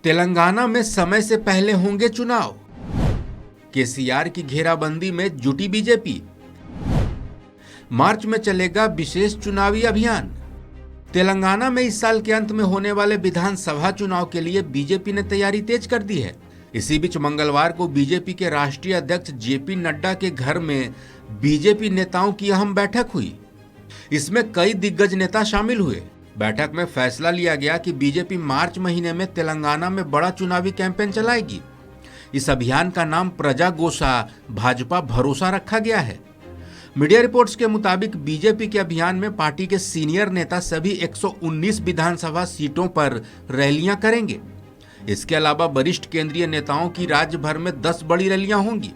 तेलंगाना में समय से पहले होंगे चुनाव। केसीआर की घेराबंदी में जुटी बीजेपी। मार्च में चलेगा विशेष चुनावी अभियान। तेलंगाना में इस साल के अंत में होने वाले विधानसभा चुनाव के लिए बीजेपी ने तैयारी तेज कर दी है। इसी बीच मंगलवार को बीजेपी के राष्ट्रीय अध्यक्ष जेपी नड्डा के घर में बीजेपी नेताओं की अहम बैठक हुई। इसमें कई दिग्गज नेता शामिल हुए। बैठक में फैसला लिया गया कि बीजेपी मार्च महीने में तेलंगाना में बड़ा चुनावी कैंपेन चलाएगी। इस अभियान का नाम प्रजा गोसा भाजपा भरोसा रखा गया है। मीडिया रिपोर्ट्स के मुताबिक बीजेपी के अभियान में पार्टी के सीनियर नेता सभी 119 विधानसभा सीटों पर रैलियां करेंगे। इसके अलावा वरिष्ठ केंद्रीय नेताओं की राज्य भर में 10 बड़ी रैलियां होंगी।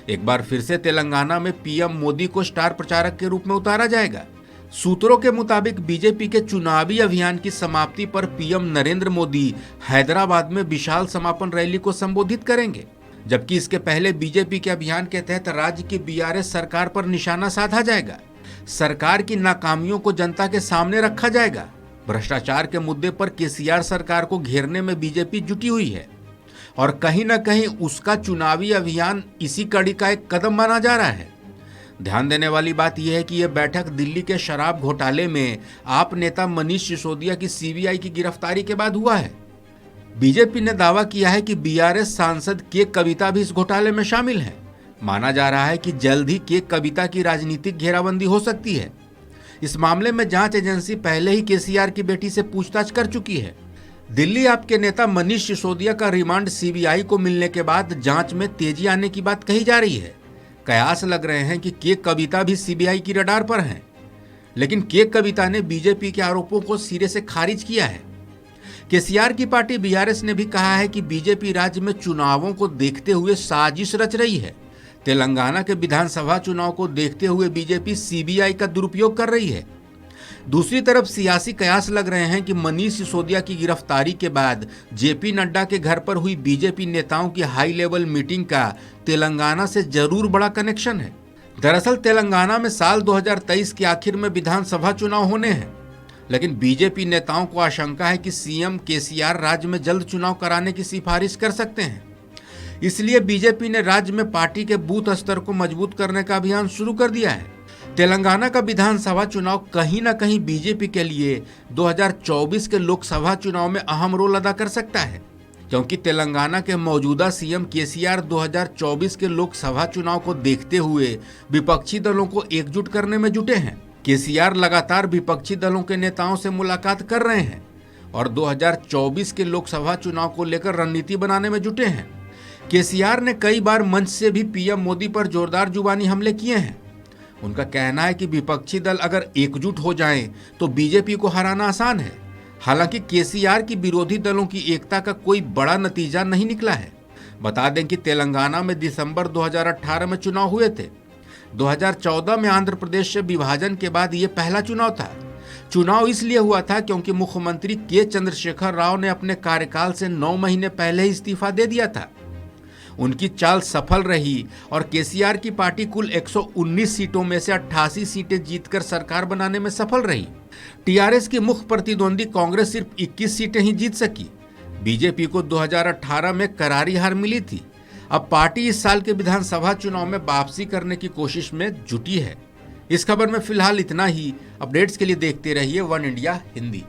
एक बार फिर से तेलंगाना में पीएम मोदी को स्टार प्रचारक के रूप में उतारा जाएगा। सूत्रों के मुताबिक बीजेपी के चुनावी अभियान की समाप्ति पर पीएम नरेंद्र मोदी हैदराबाद में विशाल समापन रैली को संबोधित करेंगे, जबकि इसके पहले बीजेपी के अभियान के तहत राज्य की बीआरएस सरकार पर निशाना साधा जाएगा। सरकार की नाकामियों को जनता के सामने रखा जाएगा। भ्रष्टाचार के मुद्दे पर केसीआर सरकार को घेरने में बीजेपी जुटी हुई है और कहीं न कहीं उसका चुनावी अभियान इसी कड़ी का एक कदम माना जा रहा है। ध्यान देने वाली बात यह है कि यह बैठक दिल्ली के शराब घोटाले में आप नेता मनीष सिसोदिया की सीबीआई की गिरफ्तारी के बाद हुआ है। बीजेपी ने दावा किया है कि बीआरएस सांसद के कविता भी इस घोटाले में शामिल है। माना जा रहा है कि जल्द ही के कविता की राजनीतिक घेराबंदी हो सकती है। इस मामले में जांच एजेंसी पहले ही केसीआर की बेटी से पूछताछ कर चुकी है। दिल्ली आप के नेता मनीष सिसोदिया का रिमांड सीबीआई को मिलने के बाद जांच में तेजी आने की बात कही जा रही है। कयास लग रहे हैं कि के कविता भी सीबीआई की रडार पर हैं, लेकिन के कविता ने बीजेपी के आरोपों को सिरे से खारिज किया है। केसीआर की पार्टी बीआरएस ने भी कहा है कि बीजेपी राज्य में चुनावों को देखते हुए साजिश रच रही है। तेलंगाना के विधानसभा चुनाव को देखते हुए बीजेपी सीबीआई का दुरुपयोग कर रही है। दूसरी तरफ सियासी कयास लग रहे हैं कि मनीष सिसोदिया की गिरफ्तारी के बाद जेपी नड्डा के घर पर हुई बीजेपी नेताओं की हाई लेवल मीटिंग का तेलंगाना से जरूर बड़ा कनेक्शन है। दरअसल तेलंगाना में साल 2023 के आखिर में विधानसभा चुनाव होने हैं, लेकिन बीजेपी नेताओं को आशंका है कि सीएम केसीआर राज्य में जल्द चुनाव कराने की सिफारिश कर सकते हैं। इसलिए बीजेपी ने राज्य में पार्टी के बूथ स्तर को मजबूत करने का अभियान शुरू कर दिया है। तेलंगाना का विधानसभा चुनाव कहीं न कहीं बीजेपी के लिए 2024 के लोकसभा चुनाव में अहम रोल अदा कर सकता है, क्योंकि तेलंगाना के मौजूदा सीएम केसीआर 2024 के लोकसभा चुनाव को देखते हुए विपक्षी दलों को एकजुट करने में जुटे हैं। केसीआर लगातार विपक्षी दलों के नेताओं से मुलाकात कर रहे हैं और 2024 के लोकसभा चुनाव को लेकर रणनीति बनाने में जुटे हैं। केसीआर ने कई बार मंच से भी पीएम मोदी पर जोरदार जुबानी हमले किए हैं। उनका कहना है कि विपक्षी दल अगर एकजुट हो जाएं तो बीजेपी को हराना आसान है। हालांकि केसीआर की विरोधी दलों की एकता का कोई बड़ा नतीजा नहीं निकला है। बता दें कि तेलंगाना में दिसंबर 2018 में चुनाव हुए थे। 2014 में आंध्र प्रदेश से विभाजन के बाद ये पहला चुनाव था। चुनाव इसलिए हुआ था क्योंकि मुख्यमंत्री के चंद्रशेखर राव ने अपने कार्यकाल से 9 महीने पहले ही इस्तीफा दे दिया था। उनकी चाल सफल रही और केसीआर की पार्टी कुल 119 सीटों में से 88 सीटें जीतकर सरकार बनाने में सफल रही। टीआरएस की मुख्य प्रतिद्वंदी कांग्रेस सिर्फ 21 सीटें ही जीत सकी। बीजेपी को 2018 में करारी हार मिली थी। अब पार्टी इस साल के विधानसभा चुनाव में वापसी करने की कोशिश में जुटी है। इस खबर में फिलहाल इतना ही। अपडेट्स के लिए देखते रहिए वन इंडिया हिंदी।